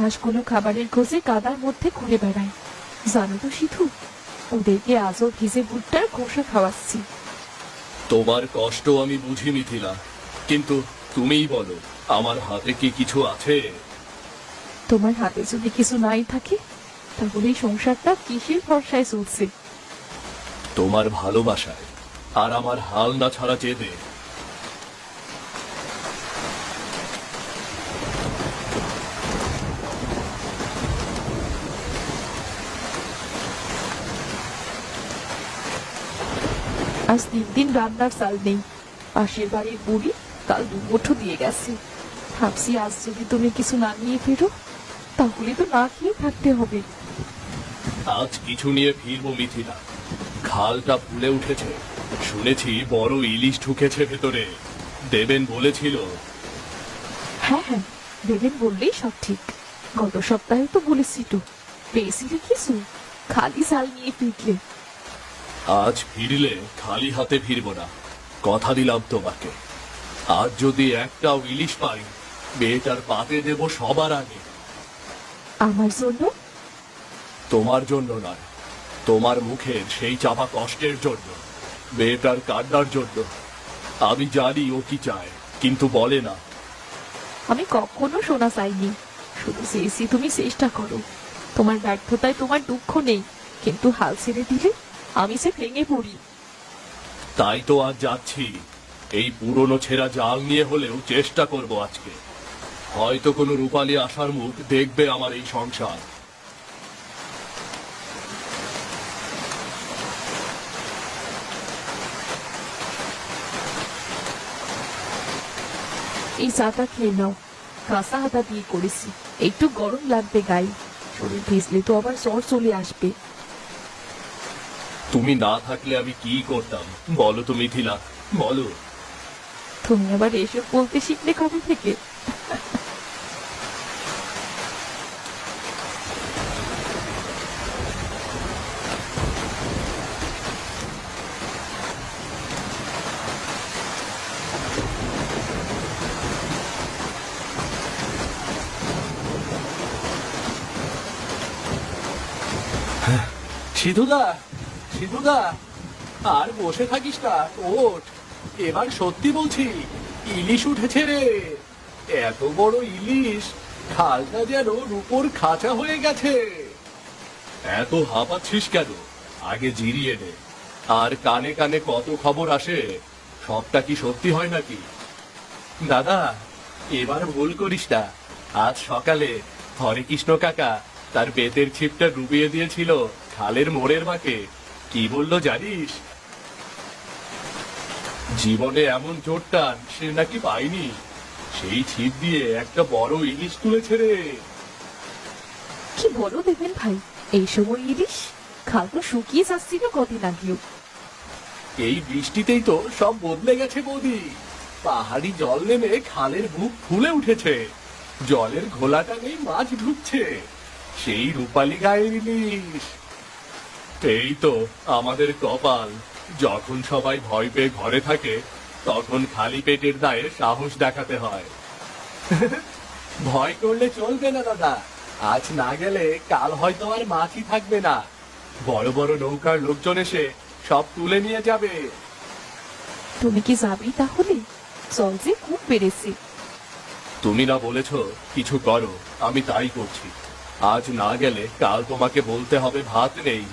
হাঁসগুলো খাবারের খোঁজে কাদার মধ্যে ঘুরে বেড়ায়। জানো তো সিধু, ওদেরকে আজও ভিজে ভুট্টার খোসা খাওয়াচ্ছি। তোমার কষ্ট আমি বুঝি মিথিলা, কিন্তু তুমিই বলো, আমার হাতে কি কিছু আছে? তোমার হাতে যদি কিছু নাই থাকে, তাহলে এই সংসারটা কিসের ভরসায় চলছে? তোমার ভালোবাসায় আর আমার হাল না ছাড়া জেদে। আজ 3 দিন রান্নার চাল নেই। পাশের বাড়ির বুড়ি কাল 2 মুঠো দিয়ে গেছে। ভাবছি আজ যদি তুমি কিছু না নিয়ে ফেরো, তাহলে তো না খেয়ে থাকতে হবে। আজ কিছু নিয়ে ফিরবো মিথিলা। খালটা ফুলে উঠেছে, শুনেছি বড় ইলিশ ঢুকেছে ভেতরে। দেবেন বলেছিল। হ্যাঁ হ্যাঁ, দেবেন বললেই সব ঠিক। গত সপ্তাহে তো বলেছি তো, পেয়েছিলে কিছু? খালি চাল নিয়ে ফিরলে। আজ ফিরলে খালি হাতে ফিরবো না, কথা দিলাম তোমাকে। আজ যদি একটাও ইলিশ পাই, মেয়েটার পাতে দেব সবার আগে। আমার জন্য? তোমার জন্য নয়, তোমার মুখের সেই চাপা কষ্টের জন্য, মেয়েটার কান্নার জন্য। আমি জানি ও কি চায়, কিন্তু বলে না। আমি কখনো শোনা চাইনি, শুধু চেয়েছি তুমি চেষ্টা করো। তোমার ব্যর্থতায় তোমার দুঃখ নেই, কিন্তু হাল ছেড়ে দিলে আমি সে ভেঙে পড়ি। তাই তো আজ যাচ্ছি। এই পুরনো ছেঁড়া জাল নিয়ে হলেও চেষ্টা করব আজকে। হয়তো কোনো রূপালী আশার মুখ দেখবে আমার এই সংসার। এই চাটা খেয়ে নাও, কাঁচা হাতা দিয়ে করেছি। একটু গরম লাগবে গায়ে, শরীর ভিজলে তো আবার জ্বর চলে আসবে। তুমি না থাকলে আমি কি করতাম বলো তো মিথিলা, বলো। তুমি আবার এসব বলতে শিখলে কবে থেকে? সিধুদা, সিধুদা, আর বসে থাকিস না, ওঠ। এবার সত্যি বলছি, ইলিশ উঠেছে রে। এত বড় ইলিশ, খালটা যেন রূপোর খাঁচা হয়ে গেছে। এত হাঁপাচ্ছিস কেন? আগে জিরিয়ে নে। আর কানে কানে কত খবর আসে, সবটা কি সত্যি হয় নাকি? দাদা, এবার ভুল করিস না। আজ সকালে হরে কৃষ্ণ কাকা তার বেতের ছিপটা ডুবিয়ে দিয়েছিল খালের মোড়ের বাঁকে। কি বললো জানিস? জীবনে এমন জোর টান সে নাকি পায়নি। সেই ছিপ দিয়ে একটা বড় ইলিশ তুলেছে রে। কি বলো দেবেন ভাই, এই সময় ইলিশ? খাল তো শুকিয়ে যাচ্ছিল কদিন আগেও। এই বৃষ্টিতেই তো সব বদলে গেছে বৌদি। পাহাড়ি জল নেমে খালের বুক ফুলে উঠেছে। জলের ঘোলাটা নেই, মাছ ঢুকছে। সেই রূপালী গায়ের ইলিশ। এই তো আমাদের কপাল। যখন সবাই ভয় পেয়ে ঘরে থাকে, তখন খালি পেটের দায়ে সাহস দেখাতে হয়। ভয় করলে চলবে না দাদা। আজ না গেলে কাল হয়তো আর মাছই থাকবে না। বড় বড় নৌকার লোকজন এসে সব তুলে নিয়ে যাবে। তুমি কি যাবে তাহলে? জল যে খুব বেড়েছে। তুমি না বলেছ কিছু করো, আমি তাই করছি। আজ না গেলে কাল তোমাকে বলতে হবে ভাত নেই।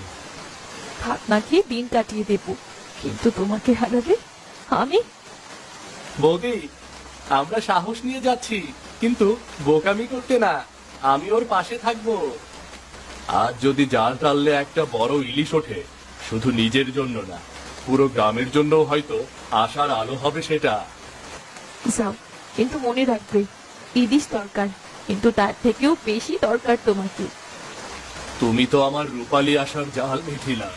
ভাত না খেয়ে দিন কাটিয়ে দেব, কিন্তু তোমাকে হারালে আমি? বৌদি, আমরা সাহস নিয়ে যাচ্ছি, কিন্তু বোকামি করতে না। আমি ওর পাশে থাকবো। আজ যদি জাল টানলে একটা বড় ইলিশ ওঠে, শুধু নিজের জন্য না, পুরো গ্রামের জন্য হয়তো আশার আলো হবে সেটা। যাও, কিন্তু মনে রাখবে, ইলিশ দরকার, কিন্তু তার থেকেও বেশি দরকার তোমাকে। তুমি তো আমার রূপালী আশার জাল মিথিলা।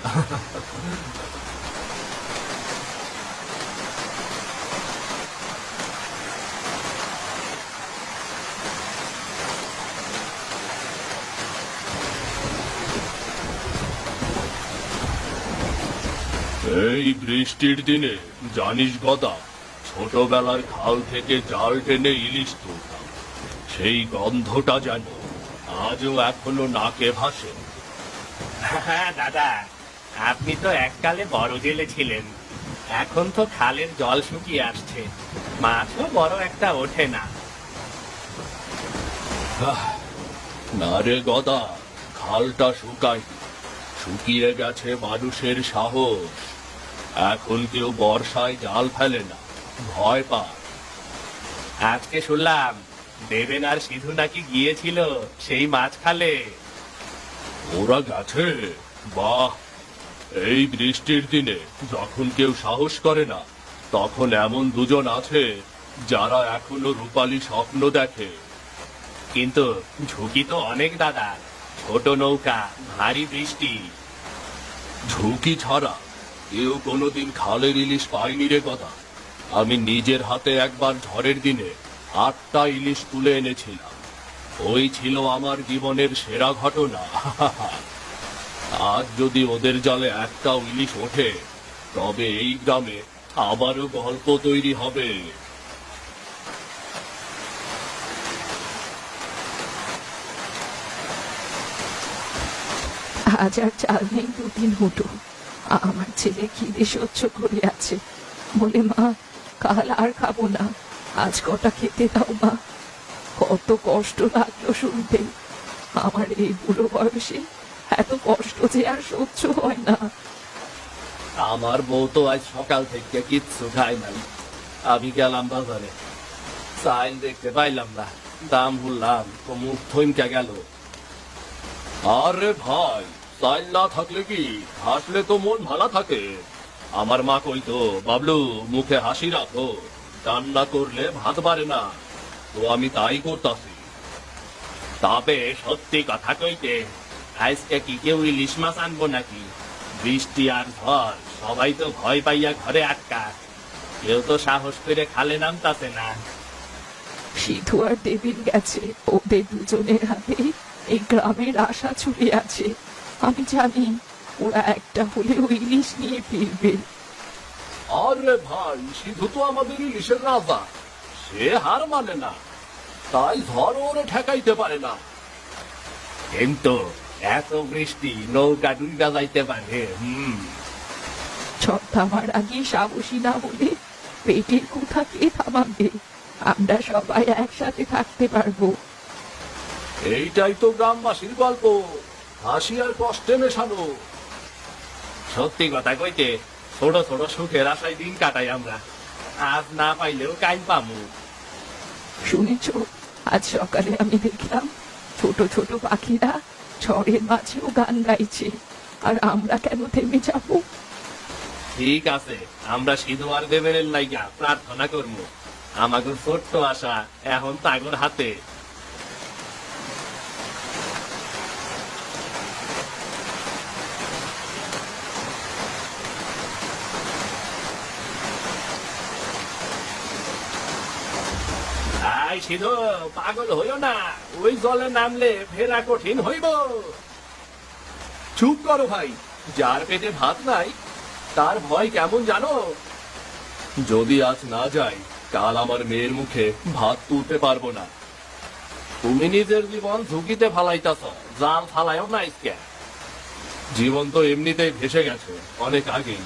এই বৃষ্টির দিনে জানিস গদা, ছোটবেলার খাল থেকে জাল টেনে ইলিশ তুলতাম। সেই গন্ধটা যেন আজও এখনো নাকে ভাসে। হ্যাঁ দাদা, আপনি তো এককালে বড় জেলে ছিলেন, এখন তো খালের জল শুকিয়ে আসছে, মাছও বড় একটা ওঠে না। না রে গদা, খালটা শুকিয়ে গেছে মানুষের সাহস। এখন কেউ বর্ষায় জাল ফেলে না, ভয় পায়। আজকে শুনলাম দেবেন আর সিধু নাকি গিয়েছিল সেই মাছ খালে। ওরা গেছে? বাহ! এই বৃষ্টির দিনে যখন কেউ সাহস করে না, তখন এমন দুজন আছে যারা এখনো রূপালী স্বপ্ন দেখে। কিন্তু ঝুঁকি তো অনেক দাদা, ছোট নৌকা, ভারী বৃষ্টি। ঝুঁকি ছাড়া কেউ কোনোদিন খালের ইলিশ পায়নি রে কথা। আমি নিজের হাতে একবার ঝড়ের দিনে 8টা ইলিশ তুলে এনেছিলাম। ওই ছিল আমার জীবনের সেরা ঘটনা। আজ যদি ওদের জালে একটাও ইলিশ ওঠে, তবে এই গ্রামে আবারও গল্প তৈরি হবে। আজ আর চাল নেই, 2 দিন হুটো। আমার ছেলে খিদে সহ্য করে আছে, বলে মা কাল আর খাবো না, আজ কটা খেতে দাও মা। কত কষ্ট লাগলো শুনতে। আমার এই বুড়ো বয়সে এত কষ্ট যে আর সহ্য হয় না। আমার বউ তো আজ সকাল থেকে কিচ্ছু খায় নাই। আমি গেলাম বাজারে, চাইল দেখতে পাইলাম না, দাম বললাম তো মুখ থমকে গেল। আরে ভাই, চাইল না থাকলে কি হাসলে তো মন ভালো থাকে। আমার মা কইতো, বাবলু মুখে হাসি রাখো, কান্না করলে ভাত বাড়ে না। তো আমি তাই করতাছি। তবে সত্যি কথা কইতে, আজকে কি কেউ ইলিশ মাছ আনবো নাকি? বৃষ্টি আর ঝড়, সবাই তো ভয় পাইয়া ঘরে আটকা, কেউ তো সাহস করে খালে নামতাছে না। সিধু আর দেবীন গেছে, ওদের দুজনের হাতে এই গ্রামের আশা ছুড়ে আছে। আমি জানি ওরা একটা হলেও ইলিশ নিয়ে ফিরবে। আরে ভাই, সিধু তো আমাদের ইলিশের রাজা, সে হার মানে না, তাই ঝড় ওরে ঠেকাইতে পারে না। কিন্তু এত বৃষ্টি, নৌকা ডুইবা যাইতে পারে। ঝড় থামার আগে সাহসী না হলে পেটের কোথা কে থামাবে? আমরা সবাই একসাথে থাকতে পারবো। এইটাই তো গ্রামবাসীর গল্প, হাসি আর কষ্টে মেশানো। সত্যি কথা কইতে, ছোট ছোট সুখের আশায় দিন কাটাই আমরা, আজ না পাইলেও কাইল পামু। শুনেছ, আজ সকালে আমি দেখলাম ছোট ছোট পাখিরা ঝড়ের মাঝেও গান গাইছে। আর আমরা কেন থেমে যাবো? ঠিক আছে, আমরা সিধু আর দেবেনের লাইগা প্রার্থনা করবো। আমাদের ছোট্ট আশা এখন তাগর হাতে। আই সিধু, পাগল হইও না, ওই জলে নামলে ফেরা কঠিন হইব। চুপ করো ভাই, যার পেটে ভাত নাই তার ভয় কেমন জানো? যদি আজ না যাই, কাল আমার মেয়ের মুখে ভাত তুলতে পারবো না। তুমি নিজের জীবন ঝুঁকিতে ফালাইতাছ, জাল ফালাইও না ইসকে। জীবন তো এমনিতেই ভেসে গেছে অনেক আগেই,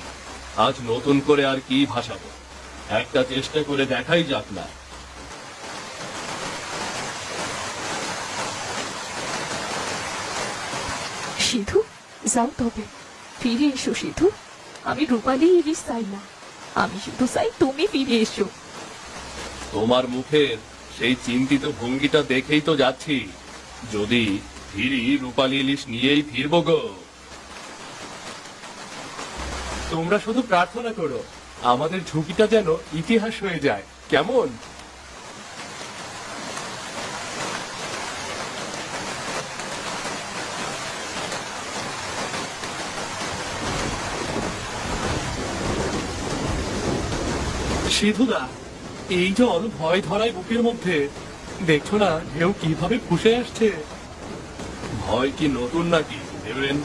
আজ নতুন করে আর কি ভাসাবো? একটা চেষ্টা করে দেখাই যাক না। সিধু, যাও তবে, ফিরে এসো সিধু। আমি রূপালী ইলিশ চাই না, আমি শুধু চাই তুমি ফিরে এসো। তোমার মুখের সেই চিন্তিত ভঙ্গিটা দেখেই তো যাচ্ছি, যদি ফিরি রূপালী ইলিশ নিয়েই ফিরবো গো। তোমরা শুধু প্রার্থনা করো আমাদের ঝুঁকিটা যেন ইতিহাস হয়ে যায়, কেমন? সিধুদা, এই জল ভয় ধরায় বুকের মধ্যে, দেখছো না ঢেউ কিভাবে ফুসে আসছে? ভয় কি নতুন নাকি দেবেন?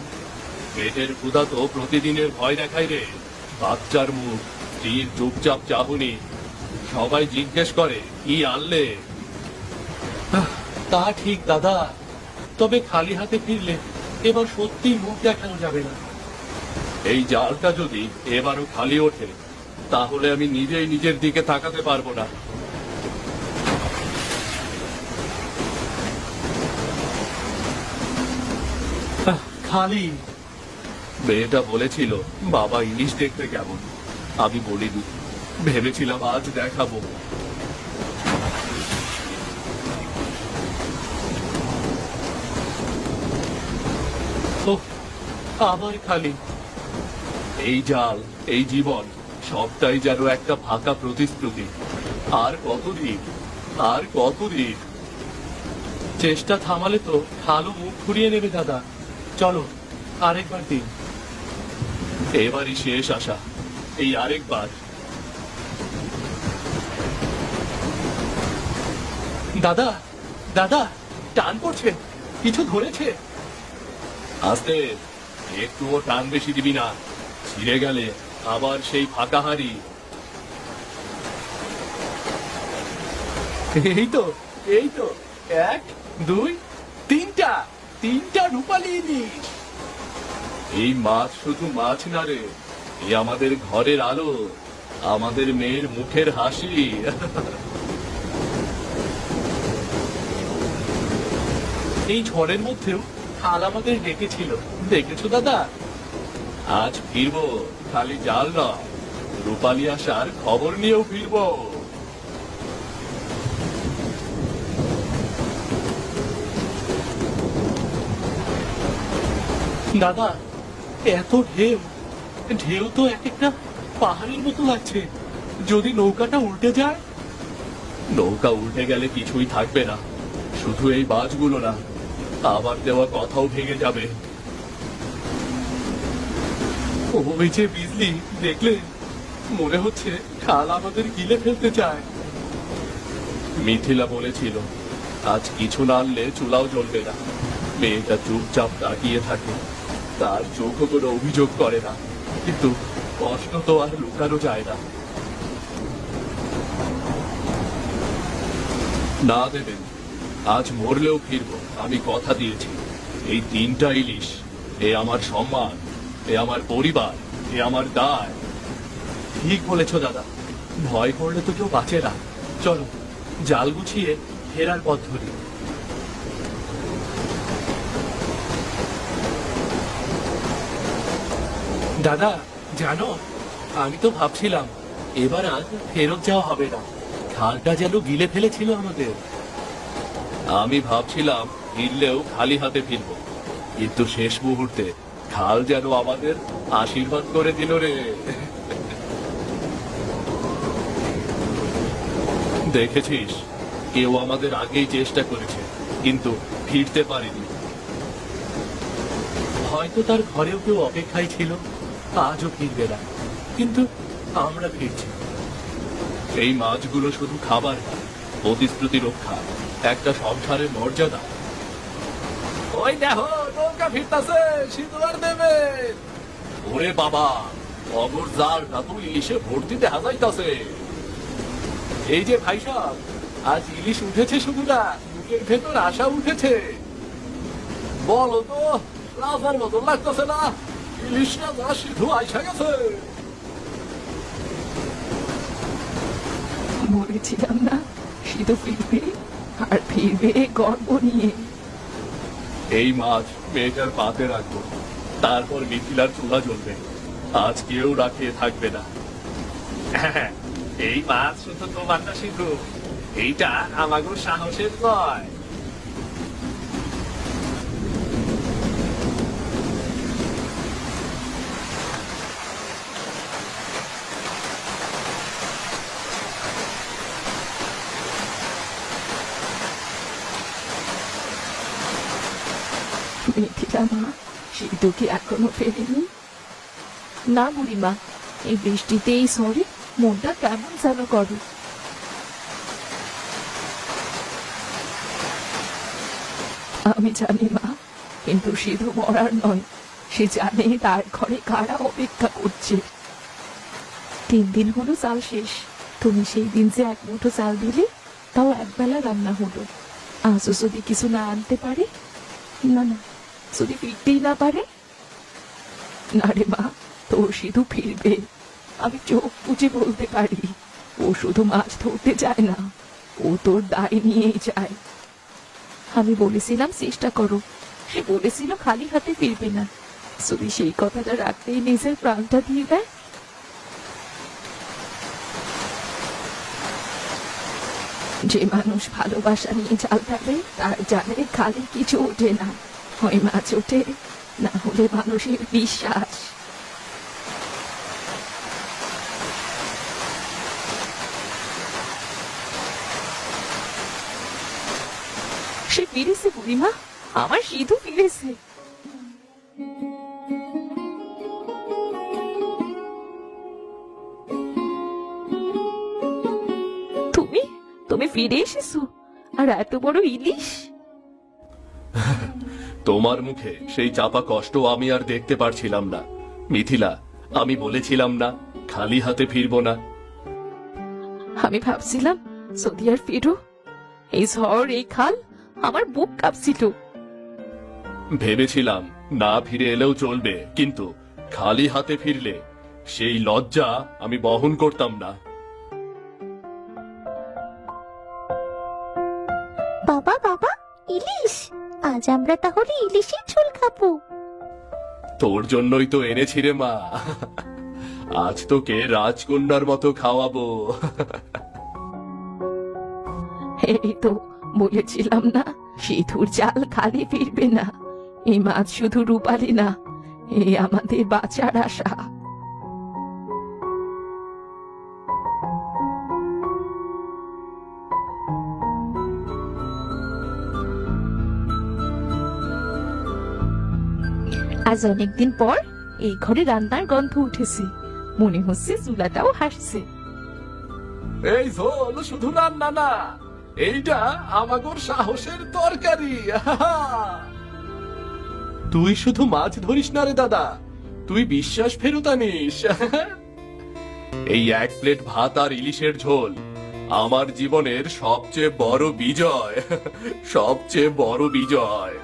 পেটের ক্ষুধা তো প্রতিদিনের ভয় দেখায় রে। বাচ্চার মুখ, স্ত্রীর চুপচাপ চাহনি, সবাই জিজ্ঞেস করে কি আনলে। তা ঠিক দাদা, তবে খালি হাতে ফিরলে এবার সত্যি মুখ দেখানো যাবে না। এই জালটা যদি এবারও খালি ওঠে তাহলে আমি নিজেই নিজের দিকে তাকাতে পারবো না। খালি। মেয়েটা বলেছিল বাবা ইলিশ দেখতে কেমন, আমি বলিনি, ভেবেছিলাম আজ দেখাবো। ওহ, আবার খালি। এই জাল, এই জীবন সবটাই যেন একটা ফাঁকা প্রতিশ্রুতি। আর কতদিন, আর কতদিন। চেষ্টা থামালে তো খালও মুখ ঘুরিয়ে নেবে দাদা। চলো আরেকবার দিন। এবারই শেষ আশা, এই আরেকবার। দাদা, দাদা, টান পড়ছে, কিছু ধরেছে। আস্তে, একটুও টান বেশি দিবি না, ছিঁড়ে গেলে আবার সেই ফাঁকা হাড়ি। এই তো, এই তো, 1, 2, 3টা, 3টা রূপালী ইলিশ। এই মাছ শুধু মাছ না রে, এই আমাদের ঘরের আলো, আমাদের মেয়ের মুখের হাসি। এই ঝড়ের মধ্যেও খাল আমাদের ডেকেছিল, দেখেছো দাদা? আজ ফিরবো, খালি জাল নয়, রূপালী আসার খবর নিয়েও ফিরবো। দাদা, এত ঢেউ, ঢেউ তো এক একটা পাহাড়ের মতো লাগছে। যদি নৌকাটা উল্টে যায়? নৌকা উল্টে গেলে কিছুই থাকবে না, শুধু এই বাজগুলো না, আবার দেওয়া কথাও ভেঙে যাবে। ওই যে বিজলি, দেখলে? মনে হচ্ছে খাল আমাদের গিলে ফেলতে চায়। মিথিলা বলেছিল আজ কিছু না আনলে চুলাও জ্বলবে না। মেয়েটা চুপচাপ তাকিয়ে থাকে, তার চোখও কোনো অভিযোগ করে না, কিন্তু কষ্ট তো আর লুকানো যায় না। না দেবেন, আজ মরলেও ফিরবো, আমি কথা দিয়েছি। এই 3টা ইলিশ, এ আমার সম্মান, এ আমার পরিবার, এ আমার দায়। ঠিক বলেছ দাদা, ভয় করলে তো কেউ বাঁচে না। চলো জাল গুছিয়ে ফেরার পথ ধরি। দাদা জানো, আমি তো ভাবছিলাম এবার আর ফেরত যাওয়া হবে না, খালটা যেন গিলে ফেলেছিল আমাদের। আমি ভাবছিলাম ফিরলেও খালি হাতে ফিরবো, কিন্তু শেষ মুহূর্তে খাল যেন আমাদের আশীর্বাদ করে দিল রে। দেখেছিস, কেউ আমাদের আগেই চেষ্টা করেছে, কিন্তু ফিরতে পারেনি। হয়তো তার ঘরেও কেউ অপেক্ষায় ছিল, আজও ফিরবে না, কিন্তু আমরা ফিরছি। এই মাছগুলো শুধু খাবার না, প্রতিশ্রুতি রক্ষা, একটা সংসারের মর্যাদা। ওই দেখো নৌকা ফিরতাছে, সিঁদুর দেবে। ওরে বাবা, অগর জালটা তো ইলিশে ভর্তি দেখা যাইতাছে। এই যে ভাই সাহেব, আজ ইলিশ উঠেছে শুধু না, বুকের ভেতর আশা উঠেছে। বলো তো, রাজার মতো লাগতেছে না? ইলিশ রাজা সিধু আইসা গেছে। বলেছিলাম না, সিধু ফিরবে, আর ফিরবে গর্ব নিয়ে। এই মাছ মেয়েটার পাতে রাখবো, তারপর মিথিলার চুলা জ্বলবে। আজ কেউ রাখিয়ে থাকবে না। এই মাছ শুধু তোমার না সিধু, এইটা আমাগো সাহসের নয়। মিথিলা মা, সিধু কি এখনো ফেরেনি? না বুড়িমা, এই বৃষ্টিতে এই সরে মনটা কেমন যেন করে। আমি জানি মা, কিন্তু সিধু মরার নয়, সে জানে তার ঘরে কারা অপেক্ষা করছে। 3 দিন হলো চাল শেষ, তুমি সেই দিন যে 1 মুঠো চাল দিলে, তাও একবেলা রান্না হলো। আজও যদি কিছু না আনতে পারে, না না, যদি ফিরতেই না পারে? না রে মা, তোর সিধু ফিরবে, আমি চোখ বুঝে বলতে পারি। ও শুধু মাছ ধরতে যায় না, ও তোর দায় নিয়েই যায়। আমি বলেছিলাম চেষ্টা করো, সে বলেছিল খালি হাতে ফিরবে না। যদি সেই কথাটা রাখতেই নিজের প্রাণটা দিয়ে দেয়। যে মানুষ ভালোবাসা নিয়ে জাল ফেলে তার জালে খালি কিছু ওঠে না, হয় মাছ ওঠে, না হলে মানুষের বিশ্বাস। সে ফিরেছে বুড়িমা, আমার সিধু ফিরেছে। তুমি তুমি ফিরে এসেছো, আর এত বড় ইলিশ! তোমার মুখে সেই চাপা কষ্ট আমি আর দেখতে পারছিলাম না। মিথিলা, আমি বলেছিলাম না খালি হাতে ফিরবো না। আমি ভাবছিলাম যদি আর ফিরো, এই ঝড়, এই খাল, আমার বুক কাঁপছিল। ভেবেছিলাম না ফিরে এলেও চলবে, কিন্তু খালি হাতে ফিরলে সেই লজ্জা আমি বহন করতাম না। বাবা বাবা, ইলিশ! আজ আমরা তাহলে ইলিশের ঝোল খাবো। তোর জন্যই তো এনেছি রে মা, আজ তোকে রাজকন্যার মতো খাওয়াবো। এই তো বলেছিলাম না, সিধুর জাল খালি ফিরবে না। এই মাছ শুধু রূপালি না, এ আমাদের বাঁচার আশা। আজ অনেকদিন পর এই ঘরে রান্নার গন্ধ উঠেছে, মনে হচ্ছে চুলাটাও হাসছে। এই ঝোল শুধু রান্না না, এইটা আমাগর সাহসের তরকারি। তুই শুধু মাছ ধরিস না রে দাদা, তুই বিশ্বাস ফেরত আনিস। এই এক প্লেট ভাত আর ইলিশের ঝোল আমার জীবনের সবচেয়ে বড় বিজয়, সবচেয়ে বড় বিজয়।